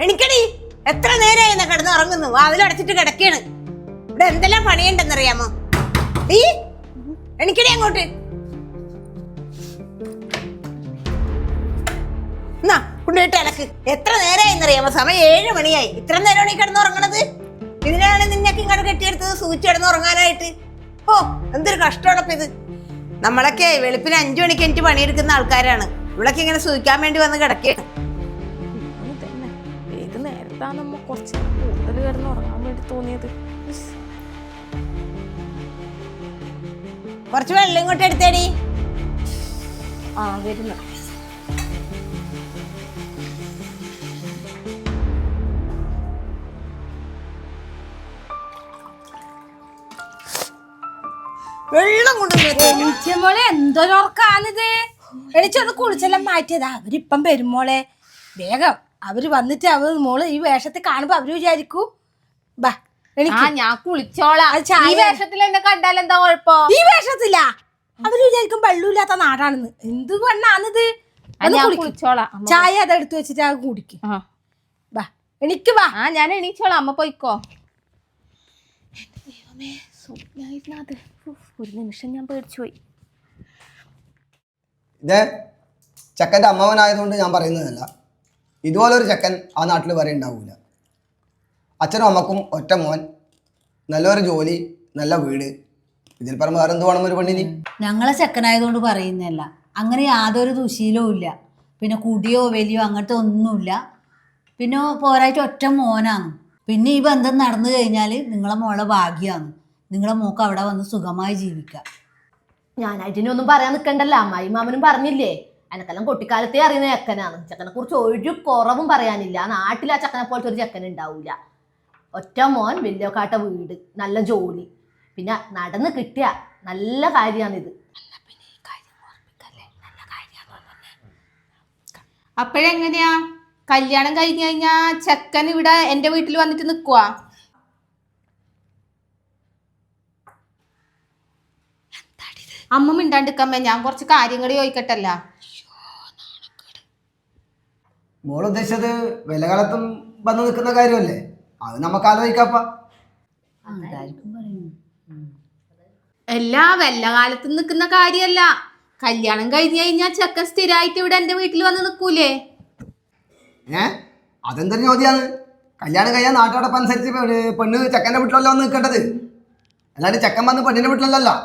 എണിക്കടി, എത്ര നേരമായി കിടന്ന് ഉറങ്ങുന്നു? വാതിലടച്ചിട്ട് കിടക്കാണ്. ഇവിടെ എന്തെല്ലാം പണിയുണ്ടെന്നറിയാമോ? എണിക്കടി അങ്ങോട്ട്. എന്നാ കൊണ്ടുപോയിട്ട് അലക്ക്. എത്ര നേരമായിന്നറിയാമോ? സമയം 7 മണിയായി. ഇത്ര നേരമാണ് ഈ കിടന്നുറങ്ങണത്. ഇതിനാണ് നിന്നൊക്കെ ഇങ്ങോട്ട് കെട്ടിയെടുത്തത് സൂചിച്ച് കിടന്നുറങ്ങാനായിട്ട്. ഓ, എന്തൊരു കഷ്ടമാണപ്പ ഇത്. നമ്മളൊക്കെ വെളുപ്പിന് 5 മണിക്ക് എനിക്ക് പണിയെടുക്കുന്ന ആൾക്കാരാണ്. ഇവിടൊക്കെ ഇങ്ങനെ സൂചിക്കാൻ വേണ്ടി വന്ന് കിടക്കുകയാണ്. ഏത് നേരത്താണ് നമ്മ കുറച്ച് കൂടുതൽ കിടന്നുറങ്ങാൻ വേണ്ടി തോന്നിയത്? കുറച്ച് വെള്ളം ഇങ്ങോട്ട് എടുത്തേടി. ആ വരുന്നു. വെള്ളം കൊണ്ടുവന്നോളെ. എന്തൊരുറക്കാണിത്? എണിച്ചൊന്ന് കുളിച്ചെല്ലാം മാറ്റിയതാ. അവരിപ്പം വരുമോളെ. വേഗം അവര് വന്നിട്ട് മോള് ഈ വേഷത്തിൽ കാണുമ്പോ അവര് വിചാരിക്കൂ ബാ ഞാൻ കുളിച്ചോളാം. ഈ വേഷത്തിൽ എന്നെ കണ്ടാൽ എന്താ കുഴപ്പം? ഈ വേഷത്തില്ല. അവര് വിചാരിക്കും വെള്ളമില്ലാത്ത നാടാണെന്ന്. എന്ത് പെണ്ണാണിത്? ചായ അതെടുത്ത് വെച്ചിട്ട് അത് കുടിക്കും. ബാ എണിക്ക് ബാ. ഞാൻ എണീച്ചോളാം. അമ്മ പോയിക്കോ. ഒരു നിമിഷം ഞാൻ പേടിച്ചു പോയി. ഇതേ ചെക്കൻ്റെ അമ്മാവനായതുകൊണ്ട് ഞാൻ പറയുന്നതല്ല. ഇതുപോലൊരു ചെക്കൻ ആ നാട്ടിൽ വരെ ഉണ്ടാവില്ല. അച്ഛനും അമ്മക്കും ഒറ്റ മോൻ, നല്ലൊരു ജോലി, നല്ല വീട്. ഇതിൽ പറഞ്ഞ വേറെ എന്ത് വേണം ഒരു പെണ്ണിന്? ഞങ്ങളെ ചെക്കനായതുകൊണ്ട് പറയുന്നതല്ല. അങ്ങനെ യാതൊരു ദുശീലവും ഇല്ല. പിന്നെ കുടിയോ വലിയോ അങ്ങനത്തെ ഒന്നുമില്ല. പിന്നെ പോരായിട്ട് ഒറ്റ മോനാണ്. പിന്നെ ഈ ബന്ധം നടന്നു കഴിഞ്ഞാൽ നിങ്ങളെ മോളെ ഭാഗ്യമാണ്. നിങ്ങളെ മോക്ക് അവിടെ വന്ന് സുഖമായി ജീവിക്കാം. ഞാനായിട്ടിനൊന്നും പറയാൻ നിൽക്കണ്ടല്ലോ. അമ്മായി മാമനും പറഞ്ഞില്ലേ, എനക്കെല്ലാം കുട്ടിക്കാലത്തെ അറിയുന്ന ചെക്കനാണ്. ചെക്കനെ കുറിച്ച് ഒരു കുറവും പറയാനില്ല. ആ നാട്ടിൽ ആ ചെക്കനെ പോലത്തെ ഒരു ചെക്കൻ ഉണ്ടാവില്ല. ഒറ്റ മോൻ, വലിയ കാട്ട വീട്, നല്ല ജോലി, പിന്നെ നടന്ന് കിട്ടിയ നല്ല കാര്യമാണിത്. അപ്പോഴെങ്ങനെയാ കല്യാണം കഴിഞ്ഞു കഴിഞ്ഞാ ചെക്കൻ ഇവിടെ എന്റെ വീട്ടിൽ വന്നിട്ട് നിക്കുവാ? അമ്മ മിണ്ടാണ്ടിക്കമ്മ, ഞാൻ കുറച്ച് കാര്യങ്ങൾ ചോദിക്കട്ടല്ല. മോൾ ഉദ്ദേശിച്ചത് വിലകാലത്തും വന്നു നിൽക്കുന്ന കാര്യമല്ലേ? അത് നമുക്ക് ആലോചിക്കാപ്പ. എല്ലാ വല്ല കാലത്ത് നിൽക്കുന്ന കാര്യമല്ല. കല്യാണം കഴിഞ്ഞു കഴിഞ്ഞാൽ ചെക്കൻ സ്ഥിരമായിട്ട് ഇവിടെ എന്റെ വീട്ടിൽ വന്ന് നിൽക്കൂലേ? അതെന്തൊരു ചോദ്യമാണ്? കല്യാണം കഴിഞ്ഞാൽ നാട്ടോടൊപ്പം അനുസരിച്ച് പെണ്ണ് ചെക്കൻ്റെ വീട്ടിലല്ല വന്ന് നിൽക്കേണ്ടത്. അല്ലാണ്ട് ചെക്കൻ വന്ന് പെണ്ണിന്റെ വീട്ടിലല്ലല്ലോ.